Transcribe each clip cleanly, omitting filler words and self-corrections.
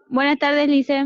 Buenas tardes, Lice.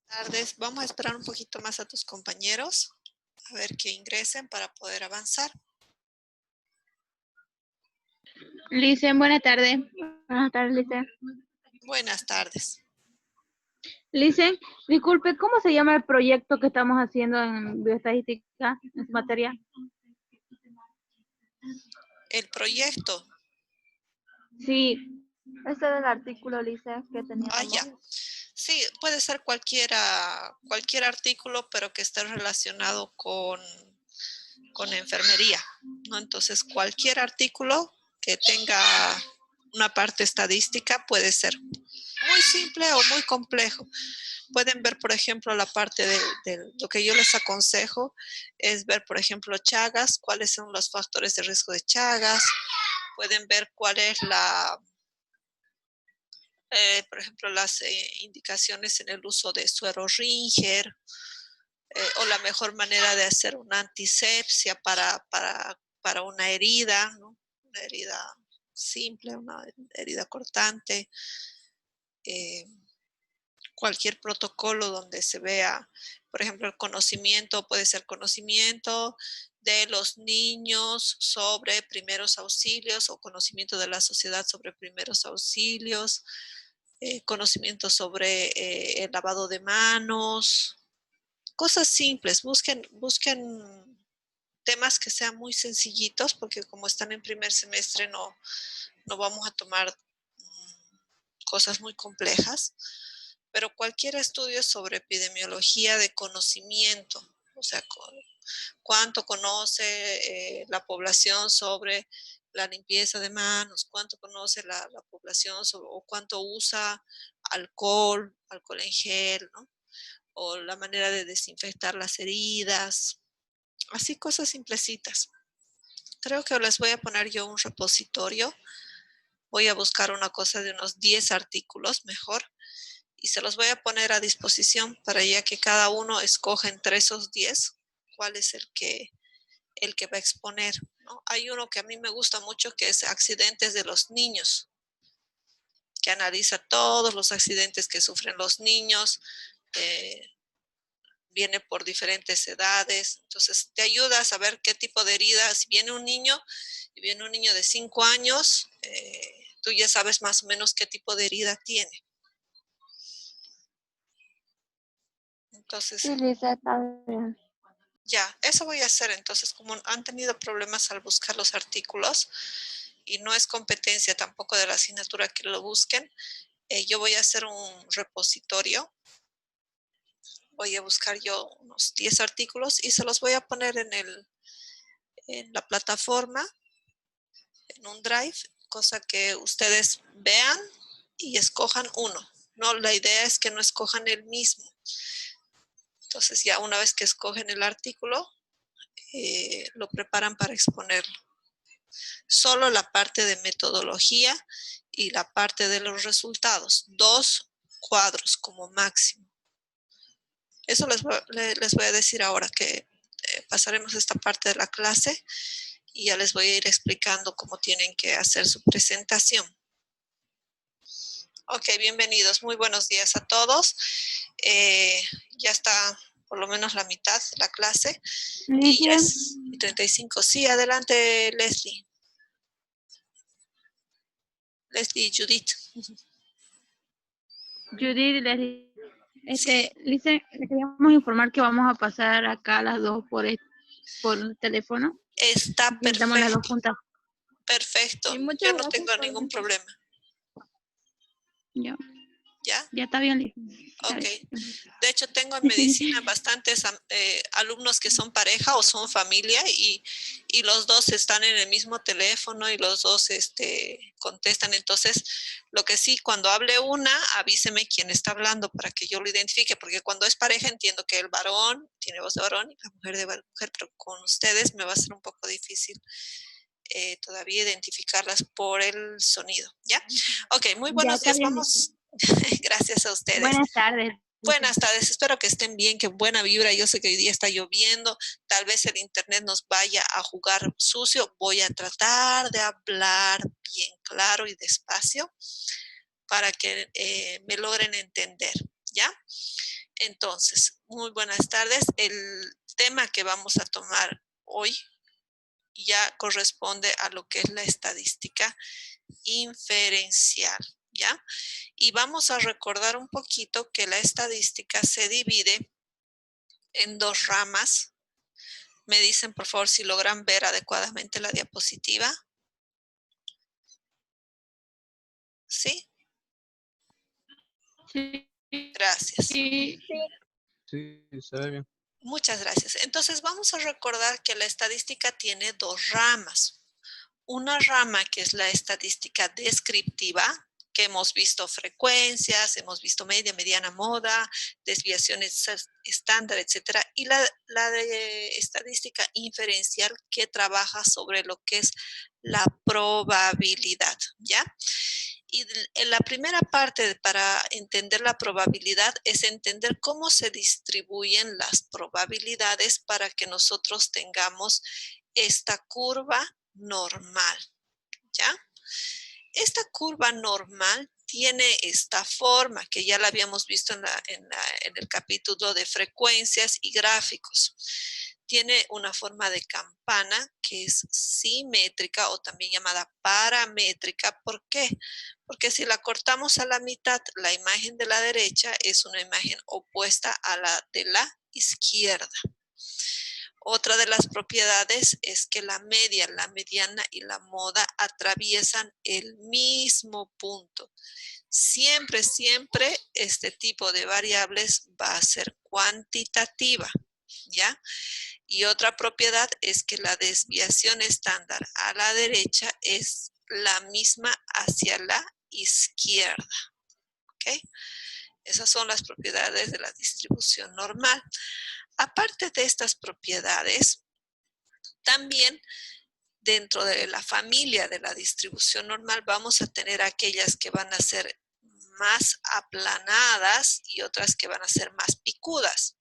Tardes. Vamos a esperar un poquito más a tus compañeros, a ver que ingresen para poder avanzar. Lice, buenas tardes. Buenas tardes, Lice. Buenas tardes. Lice, disculpe, ¿cómo se llama el proyecto que estamos haciendo en bioestadística, en su materia? El proyecto. Sí. Este del artículo, Lice, que teníamos. Ya. Sí, puede ser cualquier artículo, pero que esté relacionado con enfermería, ¿no? Entonces, cualquier artículo que tenga una parte estadística puede ser muy simple o muy complejo. Pueden ver, por ejemplo, la parte de lo que yo les aconsejo es ver, por ejemplo, Chagas, cuáles son los factores de riesgo de Chagas. Pueden ver cuál es por ejemplo, las indicaciones en el uso de suero Ringer, o la mejor manera de hacer una antisepsia para una herida, ¿no? Una herida simple, una herida cortante. Cualquier protocolo donde se vea, por ejemplo, el conocimiento, puede ser conocimiento de los niños sobre primeros auxilios o conocimiento de la sociedad sobre primeros auxilios, conocimiento sobre el lavado de manos, cosas simples. Busquen temas que sean muy sencillitos, porque como están en primer semestre no vamos a tomar cosas muy complejas, pero cualquier estudio sobre epidemiología de conocimiento, o sea, cuánto conoce la población sobre la limpieza de manos, cuánto conoce la población sobre, o cuánto usa alcohol en gel, ¿no? O la manera de desinfectar las heridas, así cosas simplecitas. Creo que les voy a poner yo un repositorio. Voy a buscar una cosa de unos 10 artículos mejor y se los voy a poner a disposición para ya que cada uno escoja entre esos 10 cuál es el que va a exponer, ¿no? Hay uno que a mí me gusta mucho que es accidentes de los niños, que analiza todos los accidentes que sufren los niños, viene por diferentes edades, entonces te ayuda a saber qué tipo de herida. Si viene un niño de 5 años, tú ya sabes más o menos qué tipo de herida tiene. Entonces, sí, Lice, está bien. Ya, eso voy a hacer. Entonces, como han tenido problemas al buscar los artículos y no es competencia tampoco de la asignatura que lo busquen, yo voy a hacer un repositorio. Voy a buscar yo unos 10 artículos y se los voy a poner en la plataforma, en un drive, cosa que ustedes vean y escojan uno. No, la idea es que no escojan el mismo. Entonces, ya una vez que escogen el artículo, lo preparan para exponerlo. Solo la parte de metodología y la parte de los resultados. 2 cuadros como máximo. Eso les voy a decir ahora que pasaremos esta parte de la clase y ya les voy a ir explicando cómo tienen que hacer su presentación. Ok, bienvenidos. Muy buenos días a todos. Ya está por lo menos la mitad de la clase. Y ya es 35. Sí, adelante, Leslie. Leslie, Judith. Judith, Lice, le queríamos informar que vamos a pasar acá las dos por teléfono. Está Estamos las dos perfecto. juntas. Perfecto. Yo no tengo ningún problema. Ya está bien, Lice. Ok. De hecho, tengo en medicina bastantes alumnos que son pareja o son familia y los dos están en el mismo teléfono y los dos contestan. Entonces, lo que sí, cuando hable una, avíseme quién está hablando para que yo lo identifique, porque cuando es pareja entiendo que el varón tiene voz de varón y la mujer de mujer, pero con ustedes me va a ser un poco difícil todavía identificarlas por el sonido, ¿ya? Ok, muy buenos días, vamos. Gracias a ustedes. Buenas tardes. Buenas tardes, espero que estén bien, que buena vibra. Yo sé que hoy día está lloviendo, tal vez el internet nos vaya a jugar sucio. Voy a tratar de hablar bien claro y despacio para que me logren entender, ¿ya? Entonces, muy buenas tardes. El tema que vamos a tomar hoy ya corresponde a lo que es la estadística inferencial, ¿ya? Y vamos a recordar un poquito que la estadística se divide en dos ramas. Me dicen, por favor, si logran ver adecuadamente la diapositiva. ¿Sí? Sí. Gracias. Sí, se ve bien. Muchas gracias. Entonces, vamos a recordar que la estadística tiene dos ramas. Una rama que es la estadística descriptiva, que hemos visto frecuencias, hemos visto media, mediana, moda, desviaciones estándar, etcétera, y la de estadística inferencial que trabaja sobre lo que es la probabilidad, ¿ya? Y en la primera parte para entender la probabilidad es entender cómo se distribuyen las probabilidades para que nosotros tengamos esta curva normal, ¿ya? Esta curva normal tiene esta forma que ya la habíamos visto en el capítulo de frecuencias y gráficos. Tiene una forma de campana que es simétrica o también llamada paramétrica. ¿Por qué? Porque si la cortamos a la mitad, la imagen de la derecha es una imagen opuesta a la de la izquierda. Otra de las propiedades es que la media, la mediana y la moda atraviesan el mismo punto. Siempre, siempre este tipo de variables va a ser cuantitativa, ¿ya? Y otra propiedad es que la desviación estándar a la derecha es la misma hacia la izquierda, ¿ok? Esas son las propiedades de la distribución normal. Aparte de estas propiedades, también dentro de la familia de la distribución normal vamos a tener aquellas que van a ser más aplanadas y otras que van a ser más picudas.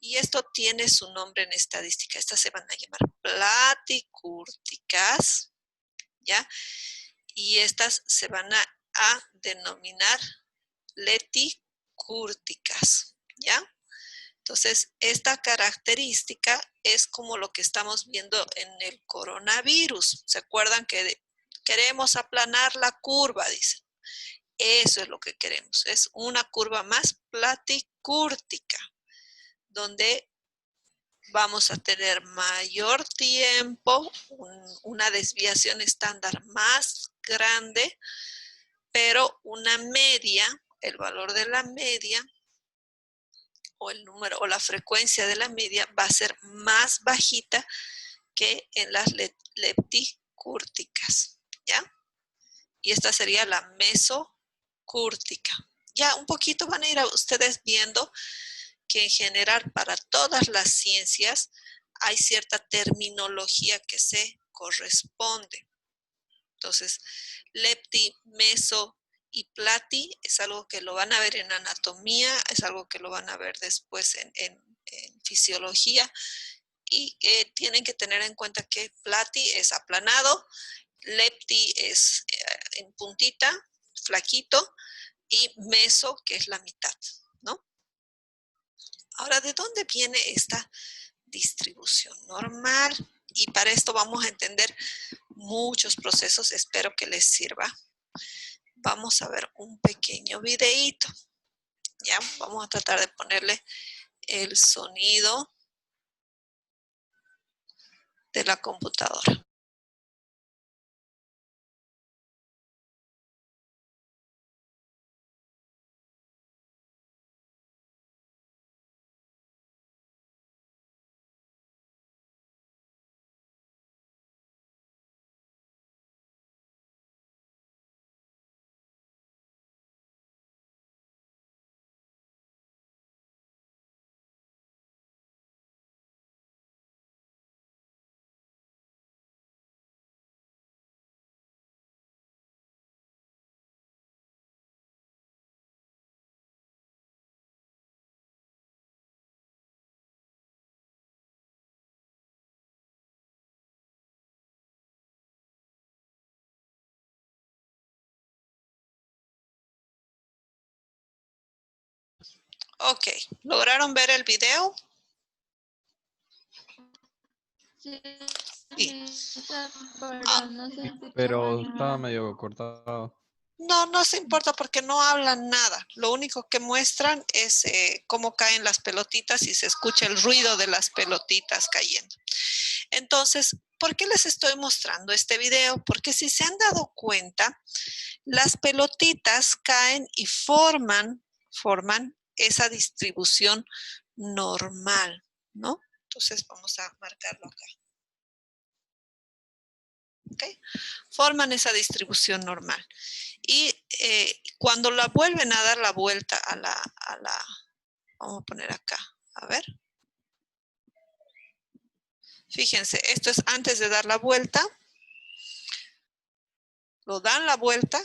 Y esto tiene su nombre en estadística. Estas se van a llamar platicúrticas, ¿ya? Y estas se van a denominar leticúrticas, ¿ya? Entonces, esta característica es como lo que estamos viendo en el coronavirus. ¿Se acuerdan que queremos aplanar la curva? Dicen. Eso es lo que queremos. Es una curva más platicúrtica, donde vamos a tener mayor tiempo, una desviación estándar más grande, pero una media, el valor de la media, o el número o la frecuencia de la media va a ser más bajita que en las lepticúrticas, ¿ya? Y esta sería la mesocúrtica. Ya un poquito van a ir ustedes viendo que en general para todas las ciencias hay cierta terminología que se corresponde. Entonces, lepti, meso y plati es algo que lo van a ver en anatomía, es algo que lo van a ver después en fisiología, Y tienen que tener en cuenta que plati es aplanado, lepti es en puntita, flaquito, y meso, que es la mitad, ¿no? Ahora, ¿de dónde viene esta distribución normal? Y para esto vamos a entender muchos procesos, espero que les sirva. Vamos a ver un pequeño videíto. Ya, vamos a tratar de ponerle el sonido de la computadora. Ok, ¿lograron ver el video? Sí, Sí. pero no se escucha Pero nada. estaba medio cortado. No, no se importa porque no hablan nada. Lo único que muestran es cómo caen las pelotitas y se escucha el ruido de las pelotitas cayendo. Entonces, ¿por qué les estoy mostrando este video? Porque si se han dado cuenta, las pelotitas caen y forman esa distribución normal, ¿no? Entonces vamos a marcarlo acá. ¿Ok? Forman esa distribución normal. Y cuando la vuelven a dar la vuelta a la, vamos a poner acá, a ver. Fíjense, esto es antes de dar la vuelta. Lo dan la vuelta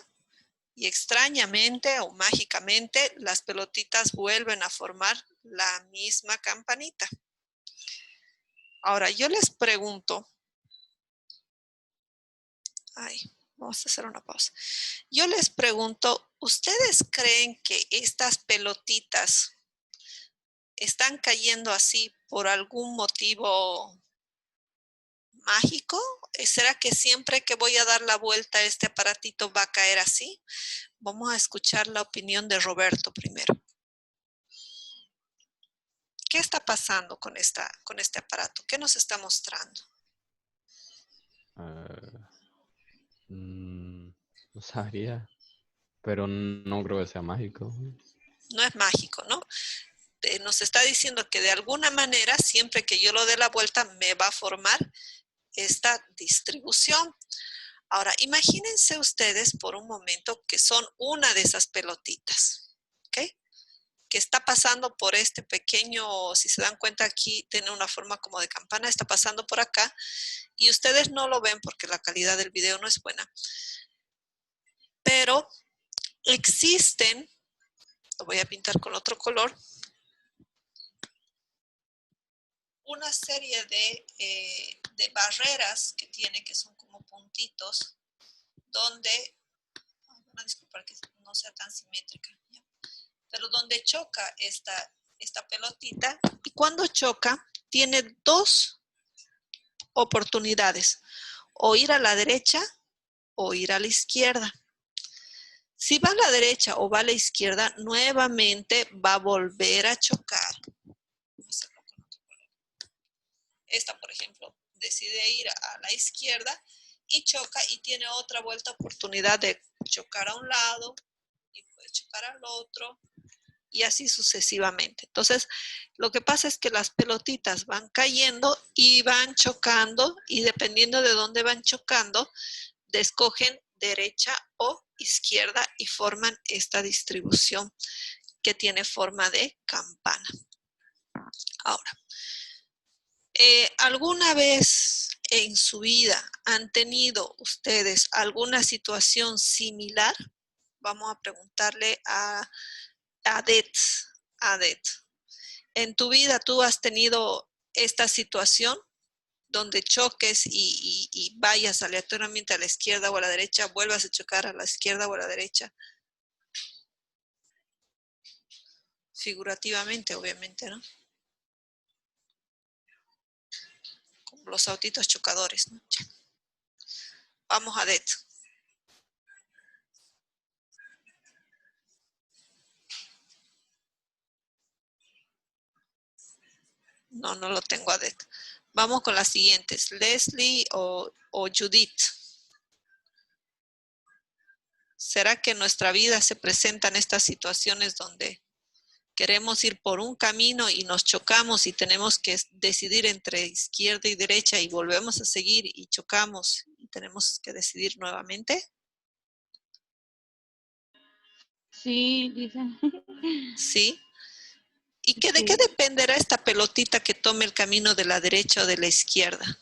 y extrañamente o mágicamente las pelotitas vuelven a formar la misma campanita. Ahora, yo les pregunto, vamos a hacer una pausa. Yo les pregunto, ¿ustedes creen que estas pelotitas están cayendo así por algún motivo mágico? ¿Será que siempre que voy a dar la vuelta este aparatito va a caer así? Vamos a escuchar la opinión de Roberto primero. ¿Qué está pasando con este aparato? ¿Qué nos está mostrando? No sabría, pero no creo que sea mágico. No es mágico, ¿no? Nos está diciendo que de alguna manera, siempre que yo lo dé la vuelta, me va a formar esta distribución. Ahora, imagínense ustedes por un momento que son una de esas pelotitas, ¿ok? Que está pasando por este pequeño, si se dan cuenta aquí tiene una forma como de campana, está pasando por acá y ustedes no lo ven porque la calidad del video no es buena. Pero existen, lo voy a pintar con otro color, una serie de barreras que tiene, que son como puntitos, donde, disculpa que no sea tan simétrica, ¿ya? Pero donde choca esta pelotita, y cuando choca, tiene dos oportunidades, o ir a la derecha o ir a la izquierda. Si va a la derecha o va a la izquierda, nuevamente va a volver a chocar. Esta, por ejemplo, decide ir a la izquierda y choca y tiene otra vuelta oportunidad de chocar a un lado y puede chocar al otro y así sucesivamente. Entonces, lo que pasa es que las pelotitas van cayendo y van chocando y dependiendo de dónde van chocando, escogen derecha o izquierda y forman esta distribución que tiene forma de campana. Ahora, ¿alguna vez en su vida han tenido ustedes alguna situación similar? Vamos a preguntarle a Det. En tu vida tú has tenido esta situación donde choques y vayas aleatoriamente a la izquierda o a la derecha, vuelvas a chocar a la izquierda o a la derecha. Figurativamente, obviamente, ¿no? Como los autitos chocadores, ¿no? Vamos a det. No, no lo tengo a det. Vamos con las siguientes. Leslie o Judith. ¿Será que en nuestra vida se presentan estas situaciones donde queremos ir por un camino y nos chocamos y tenemos que decidir entre izquierda y derecha y volvemos a seguir y chocamos y tenemos que decidir nuevamente? Sí, dicen. ¿Sí? ¿Y de Sí. qué dependerá esta pelotita que tome el camino de la derecha o de la izquierda?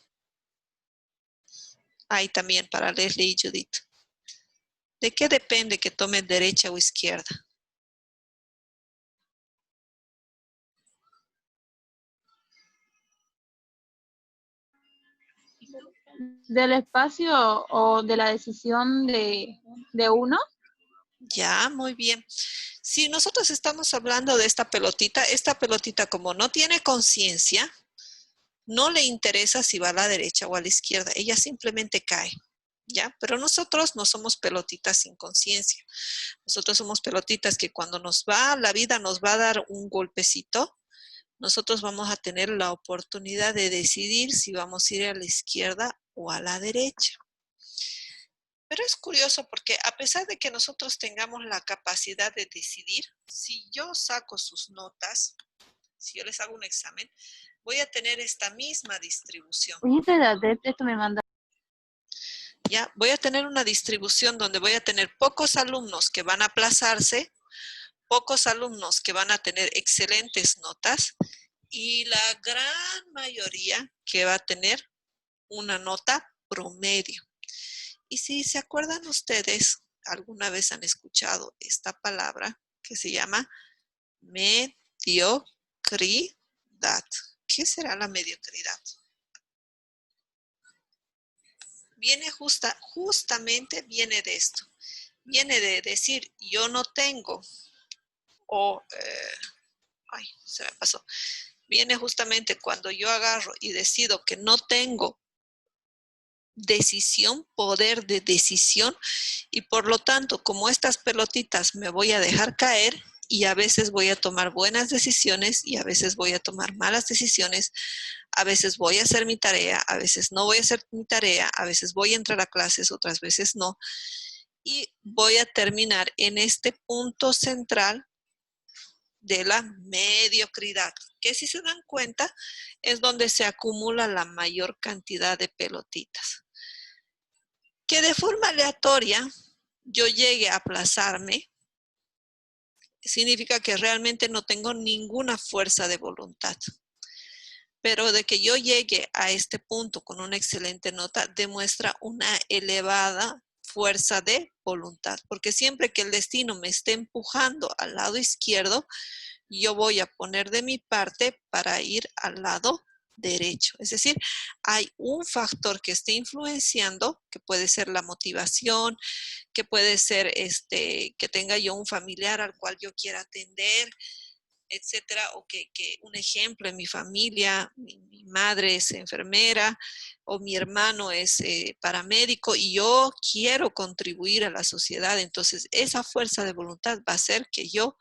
Ahí también para Leslie y Judith. ¿De qué depende que tome derecha o izquierda? ¿Del espacio o de la decisión de uno? Ya, muy bien. Si nosotros estamos hablando de esta pelotita como no tiene conciencia, no le interesa si va a la derecha o a la izquierda, ella simplemente cae, ¿ya? Pero nosotros no somos pelotitas sin conciencia. Nosotros somos pelotitas que cuando la vida nos va a dar un golpecito, nosotros vamos a tener la oportunidad de decidir si vamos a ir a la izquierda o a la derecha. Pero es curioso porque a pesar de que nosotros tengamos la capacidad de decidir, si yo saco sus notas, si yo les hago un examen, voy a tener esta misma distribución. Esto me manda. ¿Ya? Voy a tener una distribución donde voy a tener pocos alumnos que van a aplazarse, pocos alumnos que van a tener excelentes notas y la gran mayoría que va a tener una nota promedio. Y si se acuerdan ustedes, alguna vez han escuchado esta palabra que se llama mediocridad. ¿Qué será la mediocridad? Viene justamente viene de esto. Viene de decir yo no tengo o, se me pasó. Viene justamente cuando yo agarro y decido que no tengo poder de decisión y por lo tanto, como estas pelotitas me voy a dejar caer y a veces voy a tomar buenas decisiones y a veces voy a tomar malas decisiones, a veces voy a hacer mi tarea, a veces no voy a hacer mi tarea, a veces voy a entrar a clases, otras veces no, y voy a terminar en este punto central de la mediocridad, que si se dan cuenta es donde se acumula la mayor cantidad de pelotitas. Que de forma aleatoria yo llegue a aplazarme, significa que realmente no tengo ninguna fuerza de voluntad. Pero de que yo llegue a este punto con una excelente nota, demuestra una elevada fuerza de voluntad. Porque siempre que el destino me esté empujando al lado izquierdo, yo voy a poner de mi parte para ir al lado derecho. Es decir, hay un factor que esté influenciando, que puede ser la motivación, que puede ser que tenga yo un familiar al cual yo quiera atender, etcétera, o que un ejemplo en mi familia, mi madre es enfermera o mi hermano es paramédico y yo quiero contribuir a la sociedad. Entonces, esa fuerza de voluntad va a hacer que yo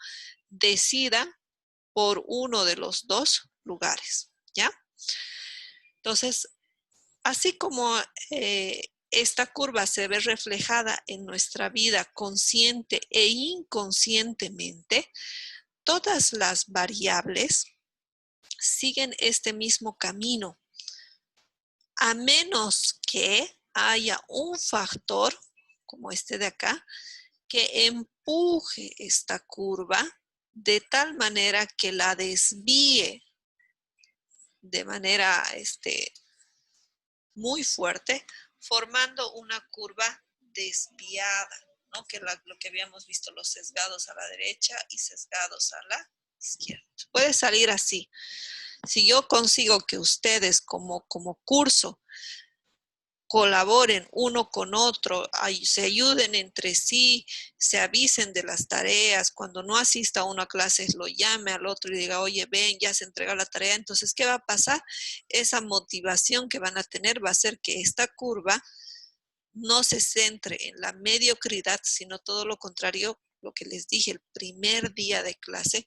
decida por uno de los dos lugares, ¿ya? Entonces, así como esta curva se ve reflejada en nuestra vida consciente e inconscientemente, todas las variables siguen este mismo camino, a menos que haya un factor, como este de acá, que empuje esta curva de tal manera que la desvíe de manera muy fuerte, formando una curva desviada, ¿no? Que lo que habíamos visto, los sesgados a la derecha y sesgados a la izquierda. Puede salir así. Si yo consigo que ustedes como curso colaboren uno con otro, se ayuden entre sí, se avisen de las tareas, cuando no asista a una clase lo llame al otro y diga, oye, ven, ya se entrega la tarea, entonces, ¿qué va a pasar? Esa motivación que van a tener va a hacer que esta curva no se centre en la mediocridad, sino todo lo contrario, lo que les dije el primer día de clase,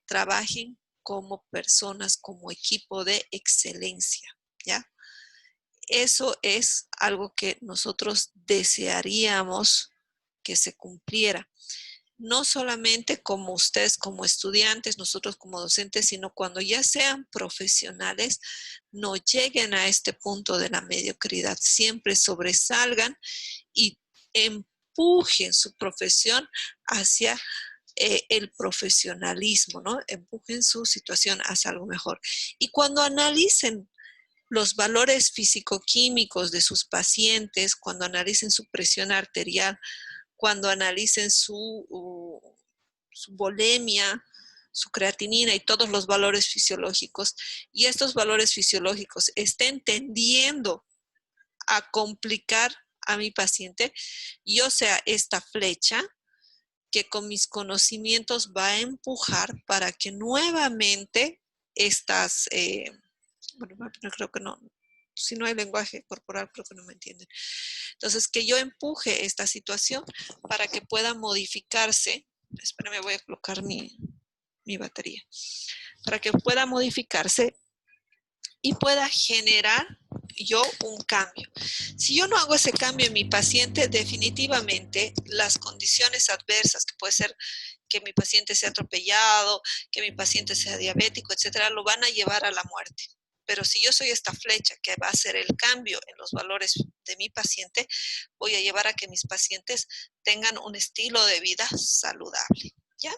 trabajen como personas, como equipo de excelencia, ¿ya? Eso es algo que nosotros desearíamos que se cumpliera. No solamente como ustedes como estudiantes, nosotros como docentes, sino cuando ya sean profesionales, no lleguen a este punto de la mediocridad. Siempre sobresalgan y empujen su profesión hacia el profesionalismo, ¿no? Empujen su situación hacia algo mejor. Y cuando analicen los valores físico-químicos de sus pacientes, cuando analicen su presión arterial, cuando analicen su volemia, su creatinina y todos los valores fisiológicos, y estos valores fisiológicos estén tendiendo a complicar a mi paciente, yo sea esta flecha que con mis conocimientos va a empujar para que nuevamente estas, bueno, no creo que no, si no hay lenguaje corporal creo que no me entienden. Entonces, que yo empuje esta situación para que pueda modificarse. Espérame, voy a colocar mi batería. Para que pueda modificarse y pueda generar yo un cambio. Si yo no hago ese cambio en mi paciente, definitivamente las condiciones adversas, que puede ser que mi paciente sea atropellado, que mi paciente sea diabético, etcétera, lo van a llevar a la muerte. Pero si yo soy esta flecha que va a hacer el cambio en los valores de mi paciente, voy a llevar a que mis pacientes tengan un estilo de vida saludable, ¿ya?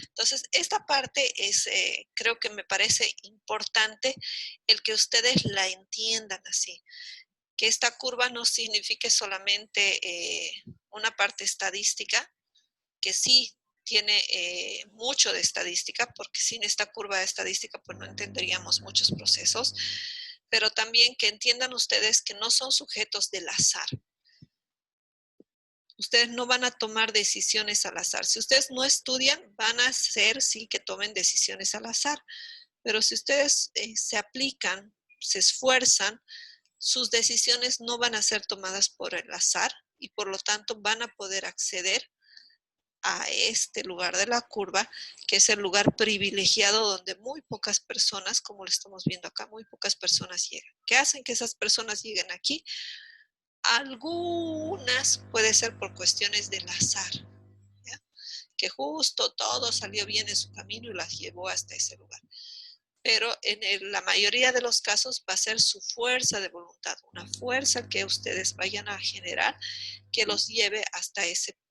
Entonces, esta parte es, creo que me parece importante el que ustedes la entiendan así. Que esta curva no signifique solamente una parte estadística, que sí tiene mucho de estadística, porque sin esta curva de estadística pues no entenderíamos muchos procesos, pero también que entiendan ustedes que no son sujetos del azar. Ustedes no van a tomar decisiones al azar. Si ustedes no estudian, van a hacer sí que tomen decisiones al azar. Pero si ustedes se aplican, se esfuerzan, sus decisiones no van a ser tomadas por el azar y por lo tanto van a poder acceder a este lugar de la curva, que es el lugar privilegiado donde muy pocas personas, como lo estamos viendo acá, muy pocas personas llegan. ¿Qué hacen que esas personas lleguen aquí? Algunas puede ser por cuestiones del azar, ¿ya? Que justo todo salió bien en su camino y las llevó hasta ese lugar. Pero en la mayoría de los casos va a ser su fuerza de voluntad, una fuerza que ustedes vayan a generar que los lleve hasta ese punto.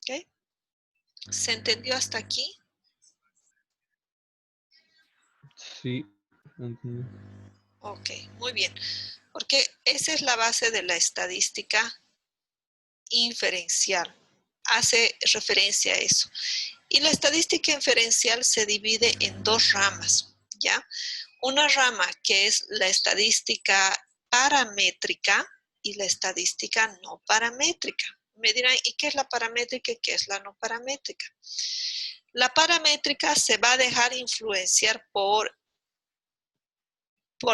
¿Ok? ¿Se entendió hasta aquí? Sí. Ujú. Ok, muy bien. Porque esa es la base de la estadística inferencial. Hace referencia a eso. Y la estadística inferencial se divide en dos ramas, ¿ya? Una rama que es la estadística paramétrica y la estadística no paramétrica. Me dirán, ¿y qué es la paramétrica y qué es la no paramétrica? La paramétrica se va a dejar influenciar por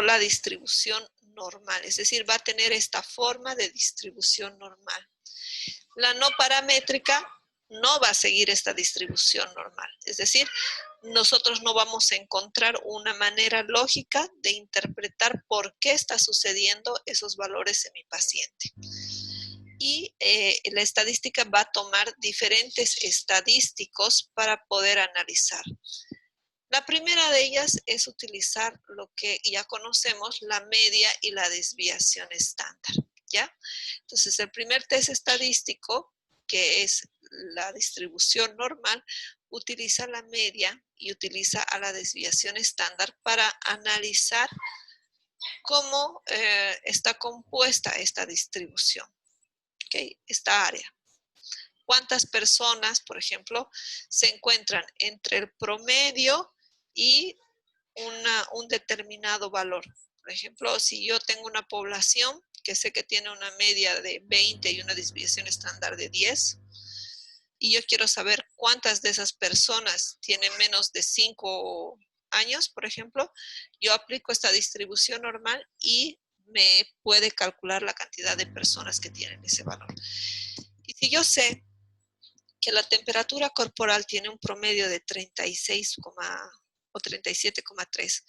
la distribución normal, es decir, va a tener esta forma de distribución normal. La no paramétrica no va a seguir esta distribución normal, es decir, nosotros no vamos a encontrar una manera lógica de interpretar por qué está sucediendo esos valores en mi paciente. Y la estadística va a tomar diferentes estadísticos para poder analizar. La primera de ellas es utilizar lo que ya conocemos, la media y la desviación estándar, ¿ya? Entonces, el primer test estadístico, que es la distribución normal, utiliza la media y utiliza a la desviación estándar para analizar cómo está compuesta esta distribución, ¿ok? Esta área. ¿Cuántas personas, por ejemplo, se encuentran entre el promedio y un determinado valor. Por ejemplo, si yo tengo una población que sé que tiene una media de 20 y una desviación estándar de 10, y yo quiero saber cuántas de esas personas tienen menos de 5 años, por ejemplo, yo aplico esta distribución normal y me puede calcular la cantidad de personas que tienen ese valor. Y si yo sé que la temperatura corporal tiene un promedio de 36, o 37,3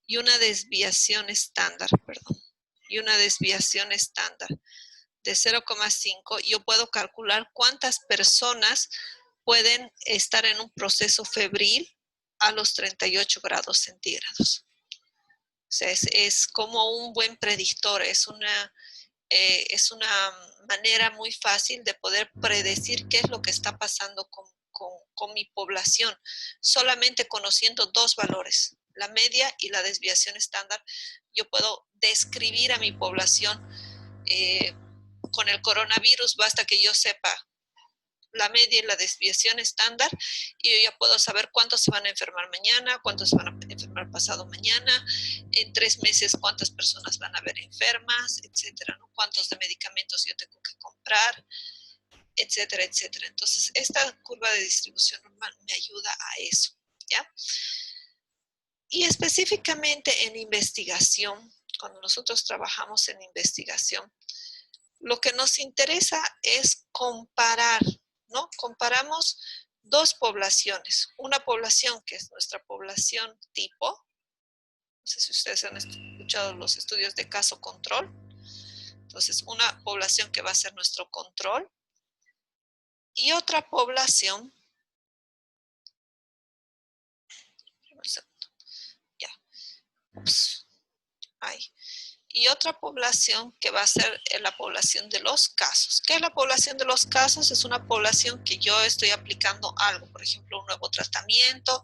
y una desviación estándar, de 0,5, yo puedo calcular cuántas personas pueden estar en un proceso febril a los 38 grados centígrados. O sea, es como un buen predictor, es una manera muy fácil de poder predecir qué es lo que está pasando con mi población, solamente conociendo dos valores, la media y la desviación estándar. Yo puedo describir a mi población con el coronavirus, basta que yo sepa la media y la desviación estándar, y yo ya puedo saber cuántos se van a enfermar mañana, cuántos se van a enfermar pasado mañana, en 3 meses cuántas personas van a haber enfermas, etcétera, ¿no? Cuántos de medicamentos yo tengo que comprar, etcétera, etcétera. Entonces, esta curva de distribución normal me ayuda a eso, ¿ya? Y específicamente en investigación, cuando nosotros trabajamos en investigación, lo que nos interesa es comparar, ¿no? Comparamos dos poblaciones. Una población que es nuestra población tipo. No sé si ustedes han escuchado los estudios de caso control. Entonces, una población que va a ser nuestro control. Y otra población. Un segundo. Ya. Ups. Ahí. Y otra población que va a ser la población de los casos. ¿Qué es la población de los casos? Es una población que yo estoy aplicando algo, por ejemplo, un nuevo tratamiento,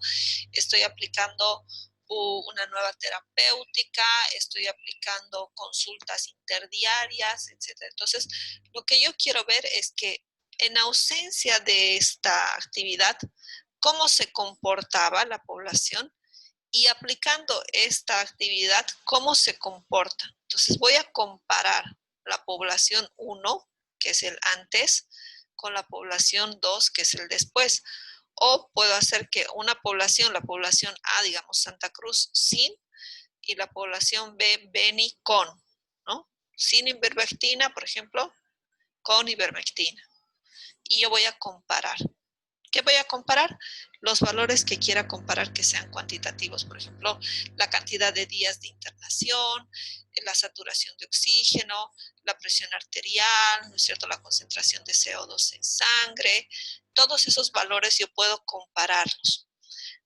estoy aplicando una nueva terapéutica, estoy aplicando consultas interdiarias, etc. Entonces, lo que yo quiero ver es que en ausencia de esta actividad, ¿cómo se comportaba la población? Y aplicando esta actividad, ¿cómo se comporta? Entonces voy a comparar la población 1, que es el antes, con la población 2, que es el después. O puedo hacer que una población, la población A, digamos Santa Cruz, sin, y la población B, Beni, con, ¿no? Sin ivermectina, por ejemplo, con ivermectina. Y yo voy a comparar. ¿Qué voy a comparar? Los valores que quiera comparar que sean cuantitativos. Por ejemplo, la cantidad de días de internación, la saturación de oxígeno, la presión arterial, ¿no es cierto? La concentración de CO2 en sangre. Todos esos valores yo puedo compararlos.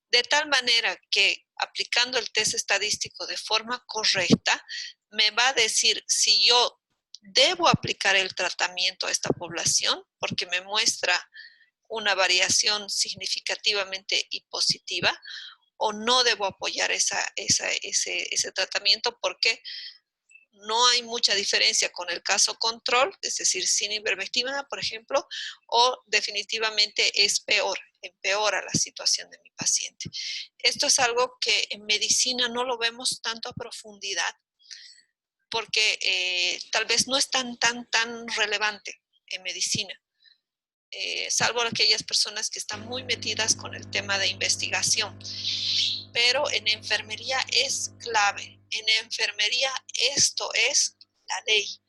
De tal manera que aplicando el test estadístico de forma correcta, me va a decir si yo debo aplicar el tratamiento a esta población, porque me muestra una variación significativamente y positiva, o no debo apoyar ese tratamiento porque no hay mucha diferencia con el caso control, es decir, sin ivermectina, por ejemplo, o definitivamente es peor, empeora la situación de mi paciente. Esto es algo que en medicina no lo vemos tanto a profundidad porque tal vez no es tan relevante en medicina. Salvo aquellas personas que están muy metidas con el tema de investigación. Pero en enfermería es clave. En enfermería esto es la ley.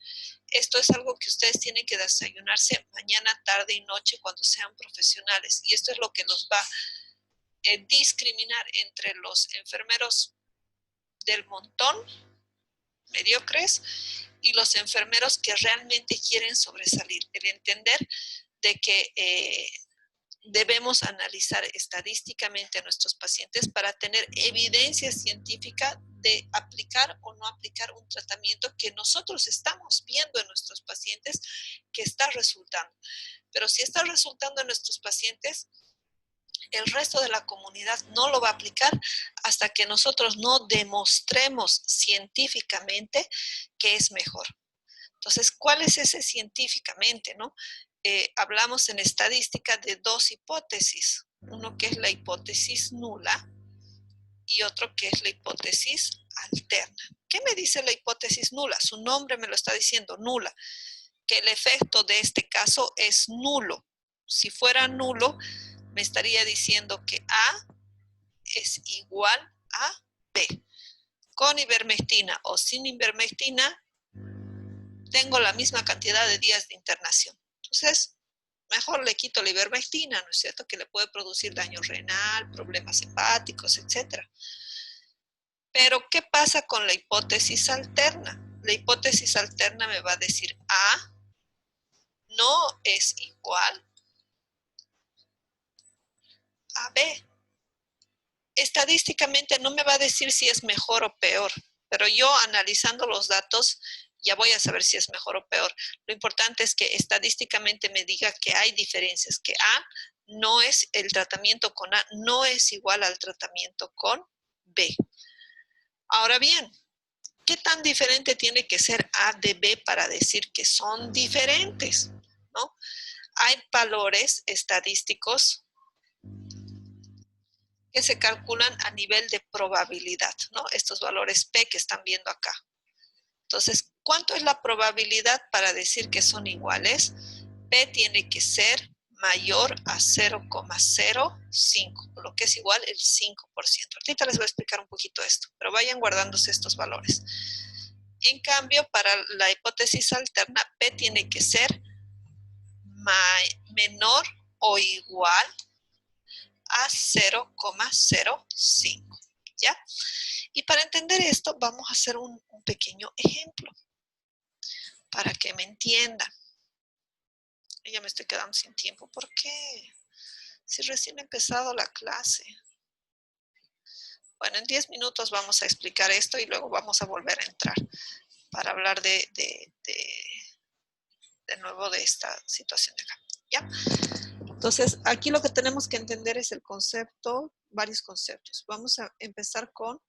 Esto es algo que ustedes tienen que desayunarse mañana, tarde y noche cuando sean profesionales. Y esto es lo que los va a discriminar entre los enfermeros del montón, mediocres, y los enfermeros que realmente quieren sobresalir. El entender de que debemos analizar estadísticamente a nuestros pacientes para tener evidencia científica de aplicar o no aplicar un tratamiento que nosotros estamos viendo en nuestros pacientes que está resultando. Pero si está resultando en nuestros pacientes, el resto de la comunidad no lo va a aplicar hasta que nosotros no demostremos científicamente que es mejor. Entonces, ¿cuál es ese científicamente, no? Hablamos en estadística de dos hipótesis. Uno que es la hipótesis nula y otro que es la hipótesis alterna. ¿Qué me dice la hipótesis nula? Su nombre me lo está diciendo, nula. Que el efecto de este caso es nulo. Si fuera nulo, me estaría diciendo que A es igual a B. Con ivermectina o sin ivermectina, tengo la misma cantidad de días de internación. Entonces, mejor le quito la ivermectina, ¿no es cierto? Que le puede producir daño renal, problemas hepáticos, etc. Pero, ¿qué pasa con la hipótesis alterna? La hipótesis alterna me va a decir A no es igual a B. Estadísticamente no me va a decir si es mejor o peor, pero yo analizando los datos ya voy a saber si es mejor o peor. Lo importante es que estadísticamente me diga que hay diferencias, que A no es, el tratamiento con A no es igual al tratamiento con B. Ahora bien, ¿qué tan diferente tiene que ser A de B para decir que son diferentes? ¿No? Hay valores estadísticos que se calculan a nivel de probabilidad, ¿no? Estos valores P que están viendo acá. Entonces, ¿cuánto es la probabilidad para decir que son iguales? P tiene que ser mayor a 0,05, lo que es igual el 5%. Ahorita les voy a explicar un poquito esto, pero vayan guardándose estos valores. En cambio, para la hipótesis alterna, P tiene que ser menor o igual a 0,05, ¿ya? Y para entender esto, vamos a hacer un pequeño ejemplo para que me entiendan. Ya me estoy quedando sin tiempo. ¿Por qué? Si recién he empezado la clase. Bueno, en 10 minutos vamos a explicar esto y luego vamos a volver a entrar para hablar de nuevo de esta situación de acá, ¿ya? Entonces, aquí lo que tenemos que entender es el concepto, varios conceptos. Vamos a empezar con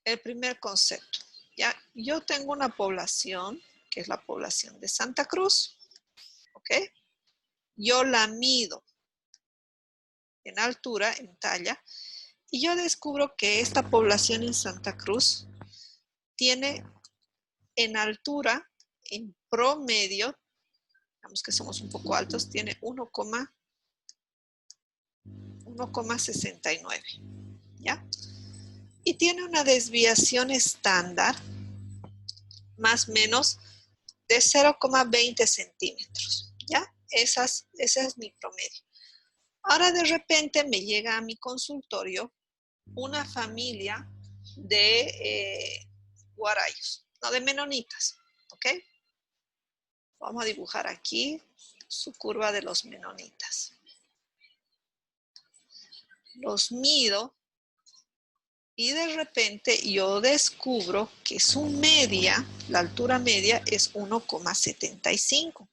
el primer concepto, ¿ya? Yo tengo una población, que es la población de Santa Cruz, ¿ok? Yo la mido en altura, en talla, y yo descubro que esta población en Santa Cruz tiene en altura, en promedio, digamos que somos un poco altos, tiene 1,69, ¿ya? Y tiene una desviación estándar, más o menos, de 0,20 centímetros, ¿ya? Ese es mi promedio. Ahora de repente me llega a mi consultorio una familia de guarayos, no, de menonitas, ¿ok? Vamos a dibujar aquí su curva de los menonitas. Los mido y de repente yo descubro que su media, la altura media, es 1,75.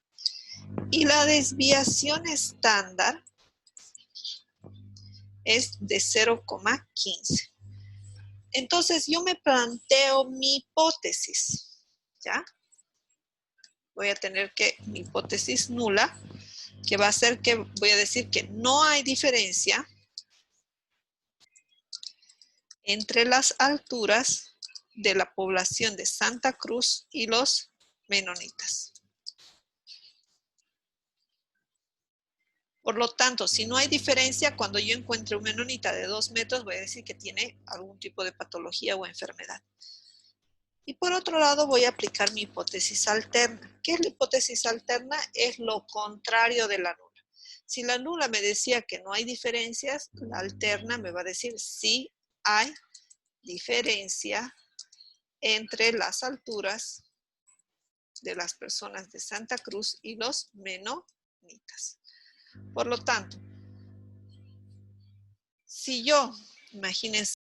Y la desviación estándar es de 0,15. Entonces yo me planteo mi hipótesis, ¿ya? Voy a tener que mi hipótesis nula, que va a ser que voy a decir que no hay diferencia entre las alturas de la población de Santa Cruz y los menonitas. Por lo tanto, si no hay diferencia, cuando yo encuentre un menonita de 2 metros, voy a decir que tiene algún tipo de patología o enfermedad. Y por otro lado, voy a aplicar mi hipótesis alterna. ¿Qué es la hipótesis alterna? Es lo contrario de la nula. Si la nula me decía que no hay diferencias, la alterna me va a decir sí hay diferencia entre las alturas de las personas de Santa Cruz y los menonitas. Por lo tanto, si yo, imagínense,